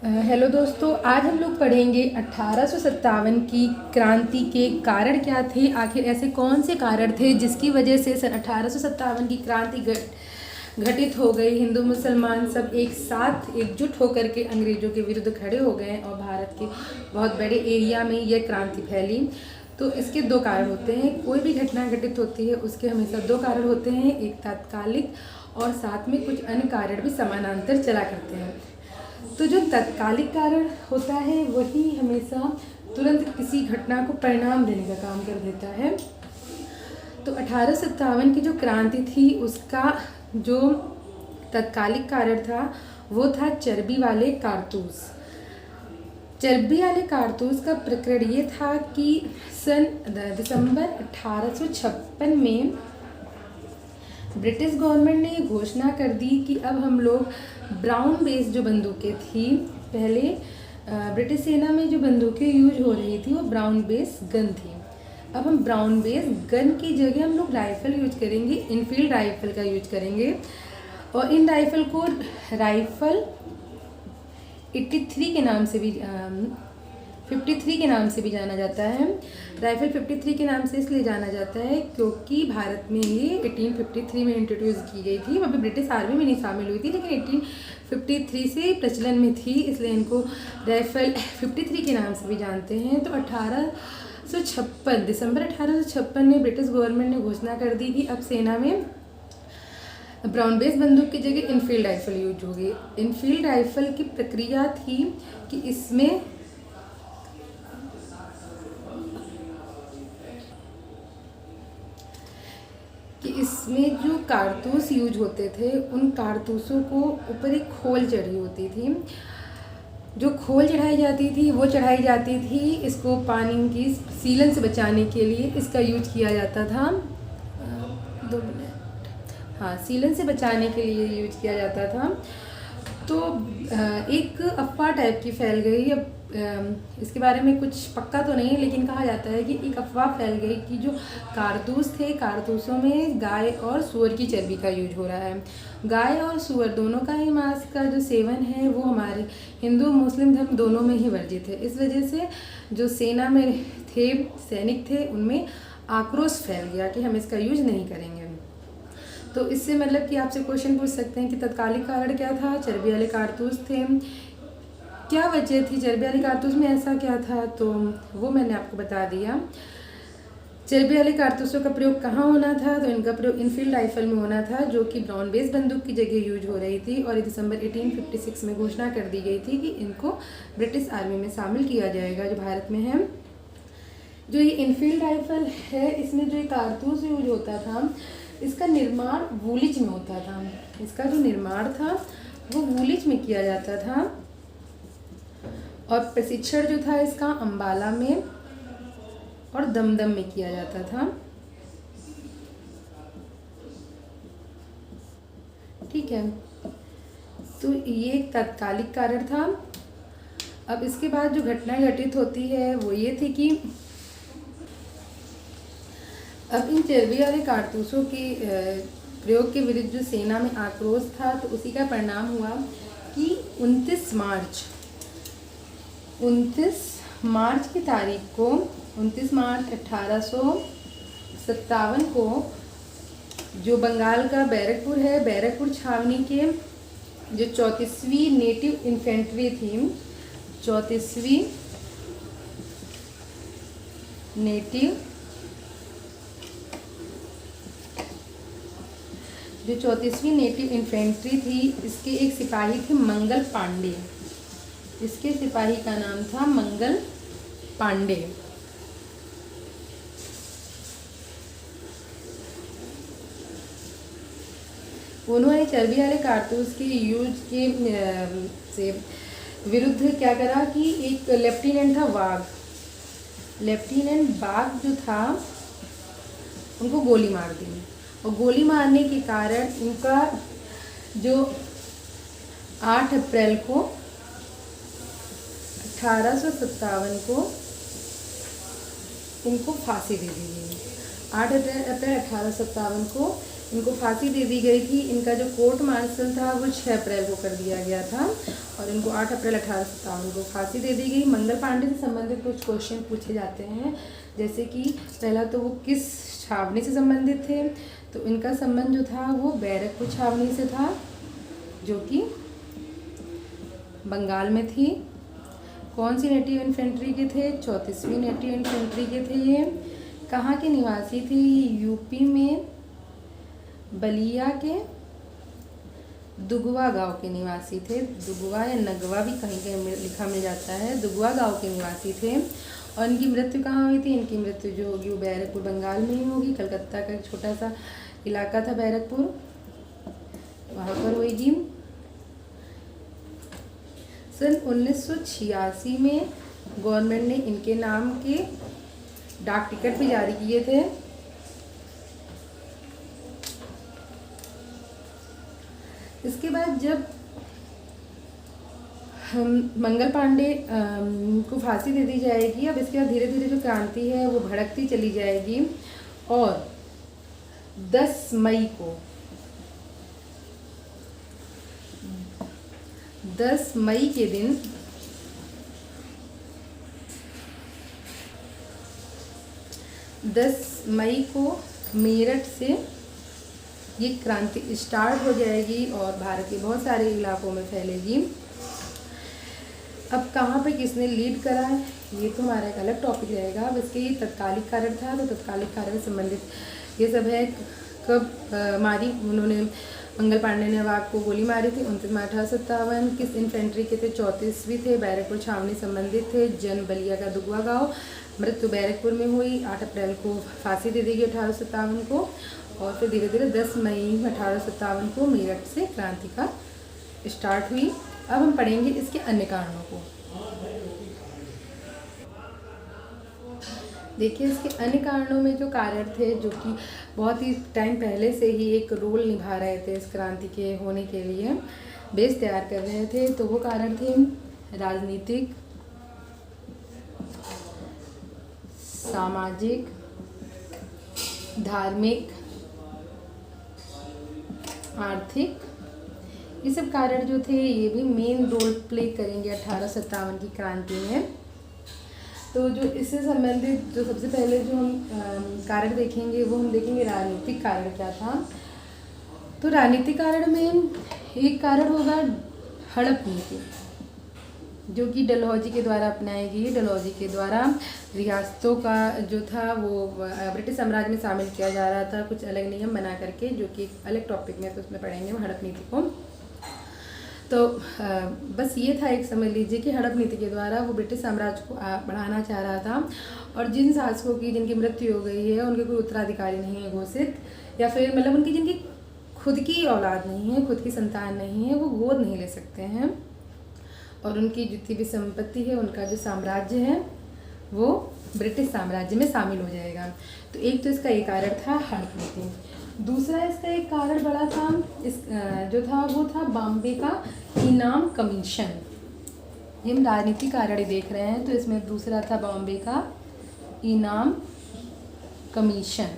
Hello दोस्तों, आज हम लोग पढ़ेंगे 1857 की क्रांति के कारण क्या थे। आखिर ऐसे कौन से कारण थे जिसकी वजह से सन 1857 की क्रांति घटित हो गई। हिंदू मुसलमान सब एक साथ एकजुट होकर के अंग्रेज़ों के विरुद्ध खड़े हो गए और भारत के बहुत बड़े एरिया में यह क्रांति फैली। तो इसके दो कारण होते हैं। कोई भी घटना घटित होती है उसके हमेशा दो कारण होते हैं, एक तात्कालिक और साथ में कुछ अन्य कारण भी समानांतर चला करते हैं। तो जो तत्कालिक कारण होता है वही हमेशा तुरंत किसी घटना को परिणाम देने का काम कर देता है। तो 1857 की जो क्रांति थी उसका जो तत्कालिक कारण था वो था चर्बी वाले कारतूस। चर्बी वाले कारतूस का प्रकरण ये था कि सन दिसंबर 1856 में ब्रिटिश गवर्नमेंट ने ये घोषणा कर दी कि अब हम लोग ब्राउन बेस जो बंदूकें थी, पहले ब्रिटिश सेना में जो बंदूकें यूज हो रही थी वो ब्राउन बेस गन थी। अब हम ब्राउन बेस गन की जगह हम लोग राइफ़ल यूज करेंगे, इनफील्ड राइफ़ल का यूज करेंगे। और इन राइफ़ल को राइफ़ल 83 के नाम से भी 53 के नाम से भी जाना जाता है। राइफ़ल 53 के नाम से इसलिए जाना जाता है क्योंकि भारत में ये 1853 में इंट्रोड्यूस की गई थी। अभी ब्रिटिश आर्मी में नहीं शामिल हुई थी लेकिन 1853 से प्रचलन में थी, इसलिए इनको राइफ़ल 53 के नाम से भी जानते हैं। तो 1856 दिसंबर 1856 में ब्रिटिश गवर्नमेंट ने घोषणा कर दी कि अब सेना में ब्राउन बेस बंदूक की जगह इनफील्ड राइफ़ल यूज होगी। इनफील्ड राइफ़ल की प्रक्रिया थी कि इसमें जो कारतूस यूज होते थे उन कारतूसों को ऊपर एक खोल चढ़ी होती थी। जो खोल चढ़ाई जाती थी इसको पानी की सीलन से बचाने के लिए इसका यूज किया जाता था। 2 मिनट, हाँ, सीलन से बचाने के लिए यूज किया जाता था। तो एक अफवाह टाइप की फैल गई। अब इसके बारे में कुछ पक्का तो नहीं, लेकिन कहा जाता है कि एक अफवाह फैल गई कि जो कारतूस थे, कारतूसों में गाय और सूअर की चर्बी का यूज हो रहा है। गाय और सूअर दोनों का ही मांस का जो सेवन है वो हमारे हिंदू मुस्लिम धर्म दोनों में ही वर्जित है। इस वजह से जो सेना में थे, सैनिक थे, उनमें आक्रोश फैल गया कि हम इसका यूज नहीं करेंगे। तो इससे मतलब कि आपसे क्वेश्चन पूछ सकते हैं कि तत्कालिक कारण क्या था, चर्बी वाले कारतूस थे, क्या वजह थी चर्बी वाले कारतूस में, ऐसा क्या था, तो वो मैंने आपको बता दिया। चर्बी वाले कारतूसों का प्रयोग कहाँ होना था, तो इनका प्रयोग इनफील्ड राइफल में होना था जो कि ब्राउन बेस बंदूक की जगह यूज हो रही थी। और दिसंबर 1856 में घोषणा कर दी गई थी कि इनको ब्रिटिश आर्मी में शामिल किया जाएगा जो भारत में है। जो ये इनफील्ड राइफल है इसमें जो ये कारतूस यूज होता था इसका निर्माण वूलिच में होता था। इसका जो निर्माण था वो वूलिच में किया जाता था और प्रशिक्षण जो था इसका अंबाला में और दमदम में किया जाता था। ठीक है, तो ये एक तात्कालिक कारण था। अब इसके बाद जो घटना घटित होती है वो ये थी कि अब इन चर्बी वाले कारतूसों के प्रयोग के विरुद्ध जो सेना में आक्रोश था, तो उसी का परिणाम हुआ कि 29 मार्च की तारीख को 29 मार्च 1857 को जो बंगाल का बैरकपुर है, बैरकपुर छावनी के जो 34वीं नेटिव इन्फेंट्री थी, 34वीं नेटिव इन्फेंट्री थी, इसके एक सिपाही थे मंगल पांडे। इसके सिपाही का नाम था मंगल पांडे। उन्होंने चर्बी वाले कारतूस के यूज के से विरुद्ध क्या करा कि एक लेफ्टिनेंट बाग जो था उनको गोली मार दी। और गोली मारने के कारण इनका जो 8 अप्रैल को 1857 को इनको फांसी दे दी गई। 8 अप्रैल 1857 को इनको फांसी दे दी गई थी। इनका जो कोर्ट मार्शल था वो 6 अप्रैल को कर दिया गया था और इनको 8 अप्रैल 1857 को फांसी दे दी गई। मंगल पांडे से संबंधित कुछ क्वेश्चन पूछे जाते हैं, जैसे कि पहला तो वो किस छावनी से संबंधित थे, तो इनका संबंध जो था वो बैरकपुर छावनी से था जो कि बंगाल में थी। कौन सी नेटिव इन्फेंट्री के थे? 34वीं नेटिव इन्फेंट्री के थे ये। कहाँ के निवासी थे? यूपी में बलिया के दुगवा गांव के निवासी थे। दुगवा या नगवा भी कहीं कहीं लिखा मिल जाता है। दुगवा गांव के निवासी थे। और इनकी मृत्यु कहाँ हुई थी? इनकी मृत्यु जो होगी वो बैरकपुर बंगाल में ही होगी। कलकत्ता का एक छोटा सा इलाका था बैरकपुर, वहाँ पर होगी। सन 1986 में गवर्नमेंट ने इनके नाम के डाक टिकट भी जारी किए थे। इसके बाद जब मंगल पांडे को फांसी दे दी जाएगी, अब इसके बाद धीरे धीरे जो क्रांति है वो भड़कती चली जाएगी और 10 मई को 10 मई के दिन मेरठ से ये क्रांति स्टार्ट हो जाएगी और भारत के बहुत सारे इलाकों में फैलेगी। अब कहाँ पे किसने लीड करा है ये तो हमारा एक अलग टॉपिक रहेगा। अब इसके ये तत्कालिक कारण था, तो तत्कालिक कारण से संबंधित ये सब है। कब मारी उन्होंने मंगल पांडे ने नवाब को गोली मारी थी? 29 मई 1857। किस इन्फेंट्री के थे? 34वीं थे। बैरकपुर छावनी संबंधित थे। जन्म बलिया का दुगवा गांव। मृत्यु बैरकपुर में हुई। 8 अप्रैल को फांसी दे दी गई 1857 को और फिर धीरे धीरे 10 मई 1857 को मेरठ से क्रांति का स्टार्ट हुई। अब हम पढ़ेंगे इसके अन्य कारणों को। देखिए इसके अन्य कारणों में जो कारण थे जो कि बहुत ही टाइम पहले से ही एक रोल निभा रहे थे इस क्रांति के होने के लिए, बेस तैयार कर रहे थे, तो वो कारण थे राजनीतिक, सामाजिक, धार्मिक, आर्थिक। ये सब कारण जो थे ये भी मेन रोल प्ले करेंगे 1857 की क्रांति में। तो जो इससे संबंधित जो सबसे पहले जो हम कारण देखेंगे वो हम देखेंगे राजनीतिक कारण क्या था। तो राजनीतिक कारण में एक कारण होगा हड़प नीति, जो कि डलहौजी के द्वारा अपनाई गई। डलहौजी के द्वारा रियासतों का जो था वो ब्रिटिश साम्राज्य में शामिल किया जा रहा था, कुछ अलग नियम बना करके, जो कि अलग टॉपिक में तो उसमें पढ़ेंगे हम हड़प नीति को। तो बस ये था, एक समझ लीजिए कि हड़प नीति के द्वारा वो ब्रिटिश साम्राज्य को बढ़ाना चाह रहा था और जिन शासकों की जिनकी मृत्यु हो गई है उनके कोई उत्तराधिकारी नहीं है घोषित, या फिर मतलब उनकी जिनकी खुद की औलाद नहीं है, खुद की संतान नहीं है, वो गोद नहीं ले सकते हैं और उनकी जितनी भी संपत्ति है, उनका जो साम्राज्य है वो ब्रिटिश साम्राज्य में शामिल हो जाएगा। तो एक तो इसका एक कारण था हड़प नीति। दूसरा इसका एक कारण बड़ा था इस जो था वो था बॉम्बे का इनाम कमीशन। ये हम राजनीतिक कारण ही देख रहे हैं, तो इसमें दूसरा था बॉम्बे का इनाम कमीशन।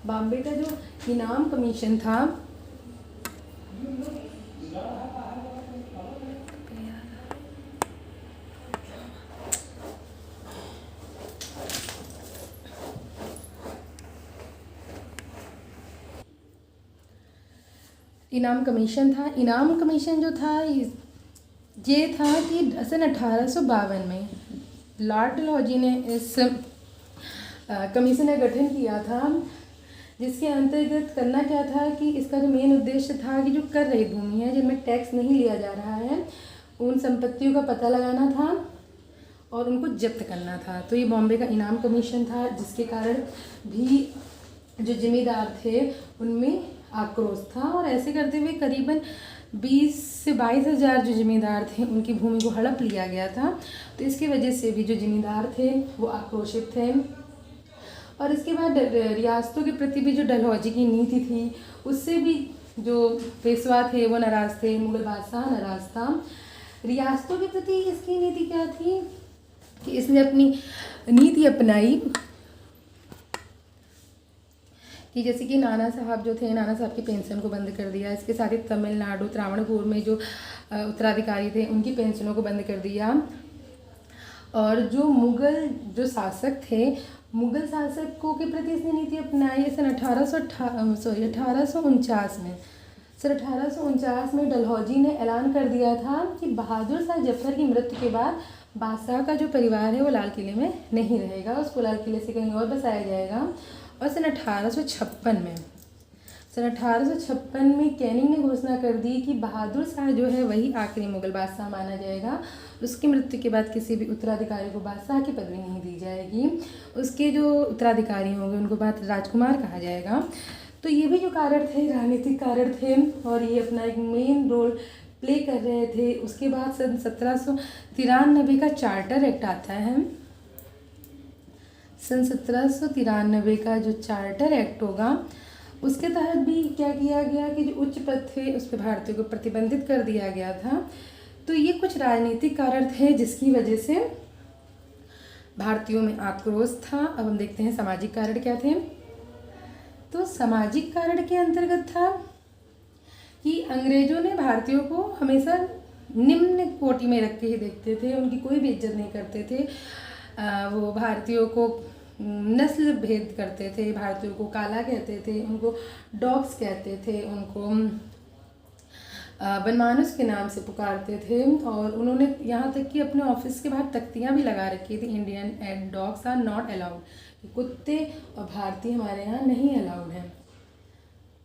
बॉम्बे का जो इनाम कमीशन था इनाम कमीशन जो था ये था कि सन 1852 में लॉर्ड डलहौजी ने इस कमीशन का गठन किया था, जिसके अंतर्गत करना क्या था कि इसका जो मेन उद्देश्य था कि जो कर रही भूमि है जिनमें टैक्स नहीं लिया जा रहा है उन संपत्तियों का पता लगाना था और उनको जब्त करना था। तो ये बॉम्बे का इनाम कमीशन था, जिसके कारण भी जो जिम्मेदार थे उनमें आक्रोश था और ऐसे करते हुए करीबन 20 से 22 हज़ार जो जिम्मेदार थे उनकी भूमि को हड़प लिया गया था। तो इसकी वजह से भी जो जिम्मेदार थे वो आक्रोशित थे और इसके बाद रियासतों के प्रति भी जो डलहौजी की नीति थी उससे भी जो पेशवा थे वो नाराज़ थे, मुगल बादशाह नाराज़ था। रियासतों के प्रति इसकी नीति क्या थी कि इसने अपनी नीति अपनाई कि जैसे कि नाना साहब जो थे, नाना साहब की पेंशन को बंद कर दिया। इसके साथ ही तमिलनाडु त्रावणकोर में जो उत्तराधिकारी थे उनकी पेंशनों को बंद कर दिया। और जो मुग़ल जो शासक थे, मुग़ल शासकों के प्रति इसने नीति अपनाई सन 1849 में। सन 1849 में डलहौजी ने ऐलान कर दिया था कि बहादुर शाह जफर की मृत्यु के बाद बादशाह का जो परिवार है वो लाल किले में नहीं रहेगा, उसको लाल किले से कहीं और बसाया जाएगा। और सन 1856 में कैनिंग ने घोषणा कर दी कि बहादुर शाह जो है वही आखिरी मुग़ल बादशाह माना जाएगा। उसकी मृत्यु के बाद किसी भी उत्तराधिकारी को बादशाह की पदवी नहीं दी जाएगी। उसके जो उत्तराधिकारी होंगे उनको बाद राजकुमार कहा जाएगा। तो ये भी जो कारण थे, राजनीतिक कारण थे, और ये अपना एक मेन रोल प्ले कर रहे थे। उसके बाद सन 1793 का चार्टर एक्ट आता है। सन 1793 का जो चार्टर एक्ट होगा उसके तहत भी क्या किया गया कि जो उच्च पद थे उस पर भारतीयों को प्रतिबंधित कर दिया गया था। तो ये कुछ राजनीतिक कारण थे जिसकी वजह से भारतीयों में आक्रोश था। अब हम देखते हैं सामाजिक कारण क्या थे। तो सामाजिक कारण के अंतर्गत था कि अंग्रेजों ने भारतीयों को हमेशा निम्न कोटि में रख के ही देखते थे, उनकी कोई भी इज्जत नहीं करते थे। वो भारतीयों को नस्ल भेद करते थे, भारतीयों को काला कहते थे, उनको डॉग्स कहते थे, उनको बनमानुस के नाम से पुकारते थे। और उन्होंने यहाँ तक कि अपने ऑफिस के बाहर तख्तियाँ भी लगा रखी थी, Indian and dogs are not allowed, कुत्ते और भारतीय हमारे यहाँ नहीं अलाउड हैं।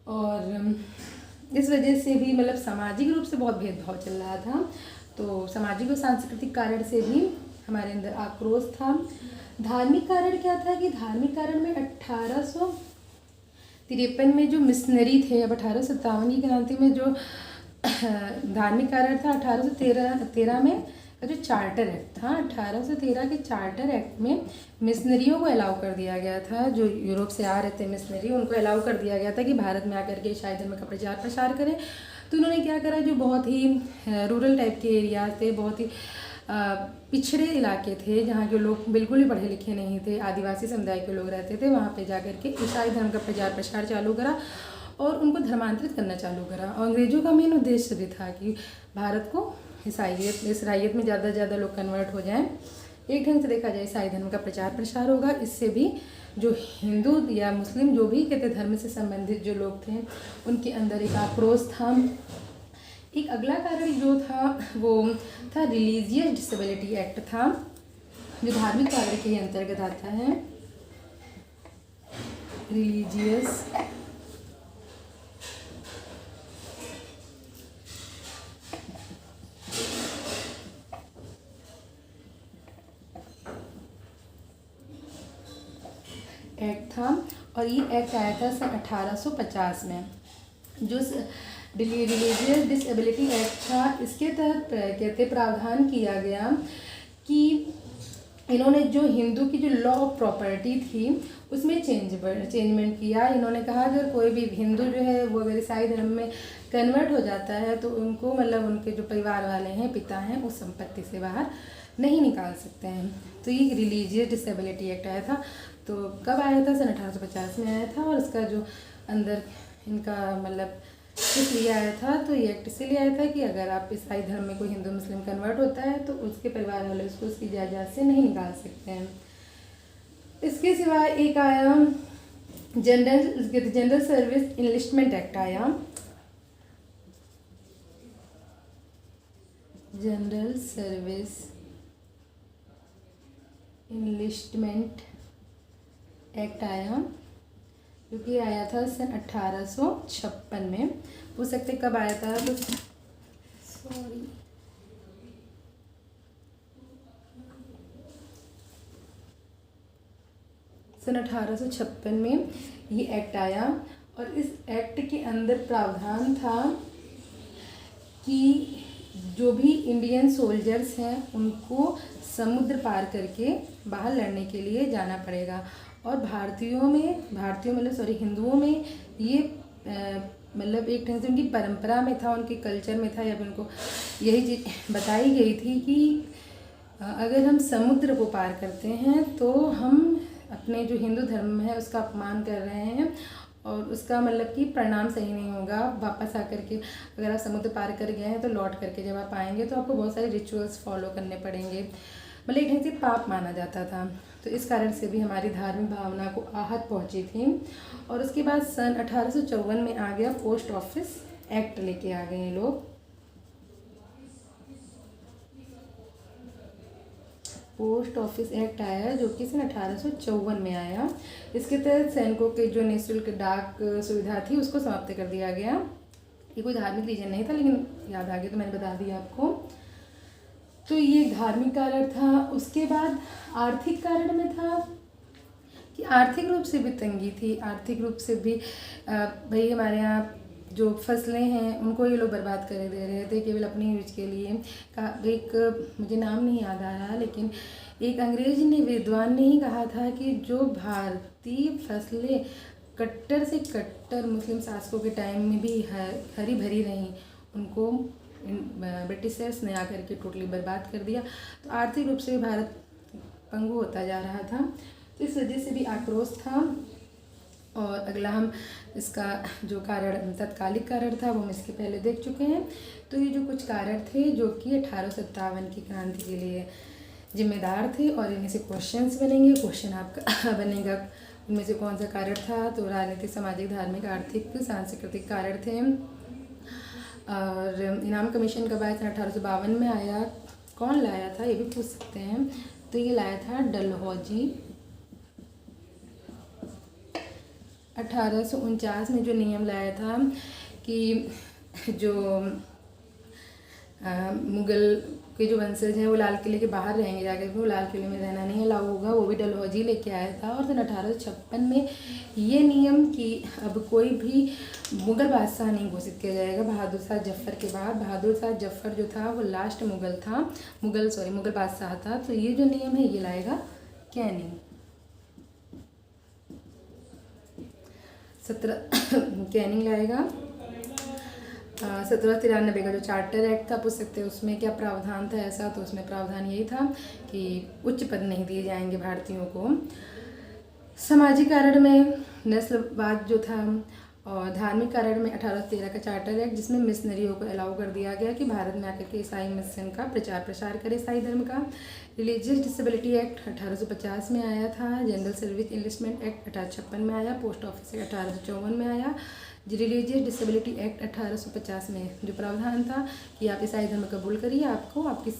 और इस वजह से भी मतलब सामाजिक रूप से बहुत भेदभाव चल रहा था। तो सामाजिक और सांस्कृतिक कारण से भी हमारे अंदर आक्रोश था। धार्मिक कारण क्या था कि धार्मिक कारण में 1853 में जो मिशनरी थे, अब 1857 की क्रांति में जो धार्मिक कारण था 1813 में का जो चार्टर एक्ट था, 1813 के चार्टर एक्ट में मिशनरियों को अलाउ कर दिया गया था। जो यूरोप से आ रहे थे मिशनरी, उनको अलाउ कर दिया गया था कि भारत में आकर के ईसाई धर्म का प्रचार प्रसार करें। तो उन्होंने क्या करा, जो बहुत ही रूरल टाइप के एरियाज थे, बहुत ही पिछड़े इलाके थे जहाँ के लोग बिल्कुल ही पढ़े लिखे नहीं थे, आदिवासी समुदाय के लोग रहते थे, वहाँ पे जाकर के ईसाई धर्म का प्रचार प्रसार चालू करा और उनको धर्मांतरित करना चालू करा। और अंग्रेजों का मेन उद्देश्य भी था कि भारत को ईसाइयत में ज़्यादा से ज़्यादा लोग कन्वर्ट हो जाएं। एक ढंग से देखा जाए ईसाई धर्म का प्रचार प्रसार होगा, इससे भी जो हिंदू या मुस्लिम जो भी कहते धर्म से संबंधित जो लोग थे उनके अंदर एक आक्रोश था। एक अगला कारण जो था वो था रिलीजियस डिसेबिलिटी एक्ट था, जो धार्मिक कारण के अंतर्गत आता है। रिलीजियस एक्ट था और ये एक्ट आया था सन 1850 में। जो रिलीजियस डिसेबिलिटी एक्ट था, इसके तहत कहते प्रावधान किया गया कि इन्होंने जो हिंदू की जो लॉ ऑफ प्रॉपर्टी थी उसमें चेंजमेंट किया। इन्होंने कहा अगर कोई भी हिंदू जो है वो अगर ईसाई धर्म में कन्वर्ट हो जाता है तो उनको मतलब उनके जो परिवार वाले हैं, पिता हैं, उस संपत्ति से बाहर नहीं निकाल सकते हैं। तो ये रिलीजियस डिसेबिलिटी एक्ट आया था। तो कब आया था? सन 1850 में आया था। और इसका जो अंदर इनका मतलब इसलिए आया था, तो ये एक्ट इसलिए आया था कि अगर आप ईसाई धर्म में कोई हिंदू मुस्लिम कन्वर्ट होता है तो उसके परिवार वाले उसको उसकी जायदाद से नहीं निकाल सकते हैं। इसके सिवा एक आया जनरल सर्विस इनलिस्टमेंट एक्ट आया। जनरल सर्विस इनलिस्टमेंट एक्ट आया, क्योंकि आया था सन 1856 में। पूछ सकते कब आया था, तो सन 1856 में ये एक्ट आया। और इस एक्ट के अंदर प्रावधान था कि जो भी इंडियन सोल्जर्स हैं उनको समुद्र पार करके बाहर लड़ने के लिए जाना पड़ेगा। और हिंदुओं में ये मतलब एक ढंग से उनकी परंपरा में था, उनके कल्चर में था, या फिर उनको यही चीज़ बताई गई थी कि अगर हम समुद्र को पार करते हैं तो हम अपने जो हिंदू धर्म है उसका अपमान कर रहे हैं और उसका मतलब कि परिणाम सही नहीं होगा। वापस आकर के अगर आप समुद्र पार कर गए हैं तो लौट करके जब आप आएंगे तो आपको बहुत सारे रिचुअल्स फॉलो करने पड़ेंगे, मतलब एक ढंग से पाप माना जाता था। तो इस कारण से भी हमारी धार्मिक भावना को आहत पहुंची थी। और उसके बाद सन 1854 में आ गया पोस्ट ऑफिस एक्ट लेके आ गए हैं लोग। पोस्ट ऑफिस एक्ट आया जो कि सन 1854 में आया। इसके तहत सैनिकों के जो निःशुल्क डाक सुविधा थी उसको समाप्त कर दिया गया। ये कोई धार्मिक रीजन नहीं था, लेकिन याद आ गया तो मैंने बता दिया आपको। तो ये धार्मिक कारण था। उसके बाद आर्थिक कारण में था कि आर्थिक रूप से भी तंगी थी। आर्थिक रूप से भी भाई हमारे यहाँ जो फसलें हैं उनको ये लोग बर्बाद कर दे रहे थे केवल अपनी यूज के लिए। एक मुझे नाम नहीं याद आ रहा, लेकिन एक अंग्रेज ने विद्वान ने ही कहा था कि जो भारतीय फसलें कट्टर से कट्टर मुस्लिम शासकों के टाइम में भी हरी भरी रहीं, उनको ब्रिटिशर्स ने आकर के टोटली बर्बाद कर दिया। तो आर्थिक रूप से भी भारत पंगु होता जा रहा था। तो इस वजह से भी आक्रोश था। और अगला हम इसका जो कारण तत्कालिक कारण था वो हम इसके पहले देख चुके हैं। तो ये जो कुछ कारण थे जो कि 1857 की क्रांति के लिए जिम्मेदार थे, और इनमें से क्वेश्चंस बनेंगे। क्वेश्चन आपका बनेगा उनमें से कौन सा कारण था। तो राजनीतिक, सामाजिक, धार्मिक, आर्थिक, सांस्कृतिक कारण थे। और इनाम कमीशन कब आया था? 1852 में आया। कौन लाया था ये भी पूछ सकते हैं। तो ये लाया था डलहौजी। 1849 में जो नियम लाया था कि जो मुग़ल के जो वंशज हैं वो लाल किले के बाहर रहेंगे, जाकर वो लाल किले में रहना नहीं अलाउ होगा, वो भी डलहौजी लेके आया था। और सन 1856 में ये नियम कि अब कोई भी मुग़ल बादशाह नहीं घोषित किया जाएगा बहादुर शाह जफ़र के बाद। बहादुर शाह जफ़र जो था वो लास्ट मुग़ल बादशाह था। तो ये जो नियम है ये लाएगा कैनिंग। 17 कैनिंग लाएगा। 1793 का जो चार्टर एक्ट था, पूछ सकते हैं उसमें क्या प्रावधान था ऐसा। तो उसमें प्रावधान यही था कि उच्च पद नहीं दिए जाएंगे भारतीयों को। सामाजिक कारण में नस्लवाद जो था, और धार्मिक कारण में 1813 का चार्टर एक्ट जिसमें मिशनरियों को अलाउ कर दिया गया कि भारत में आकर के ईसाई मिशन का प्रचार प्रसार करे, ईसाई धर्म का। रिलीजियस डिसेबिलिटी एक्ट 1850 में आया था। जनरल सर्विस इनलिस्टमेंट एक्ट 1856 में आया। पोस्ट ऑफिस एक्ट 1854 में आया। रिलीजियस डिसेबिलिटी एक्ट 1850 में जो प्रावधान था कि आप ईसाई धर्म कबूल करिए, आपको आपकी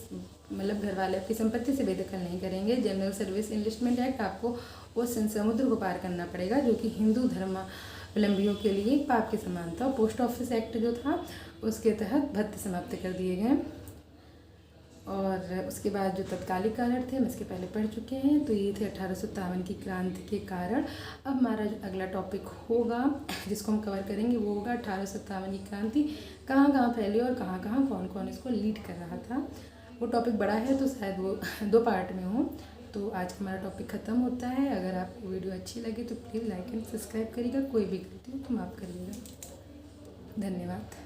मतलब घर वाले आपकी संपत्ति से बेदखल नहीं करेंगे। जनरल सर्विस इनलिस्टमेंट एक्ट, आपको वो समुद्र को पार करना पड़ेगा जो कि हिंदू धर्मावलंबियों के लिए पाप के समान था। पोस्ट ऑफिस एक्ट जो था उसके तहत भत्ते समाप्त कर दिए गए। और उसके बाद जो तत्कालिक कारण थे हम इसके पहले पढ़ चुके हैं। तो ये थे 1857 की क्रांति के कारण। अब हमारा जो अगला टॉपिक होगा जिसको हम कवर करेंगे वो होगा 1857 की क्रांति कहाँ कहाँ फैली और कहाँ कहाँ कौन कौन इसको लीड कर रहा था। वो टॉपिक बड़ा है तो शायद वो 2 पार्ट में हो। तो आज हमारा टॉपिक ख़त्म होता है। अगर आपको वीडियो अच्छी लगे तो प्लीज़ लाइक एंड सब्सक्राइब करिएगा। कोई भी गलती हो तो माफ़ करिएगा। धन्यवाद।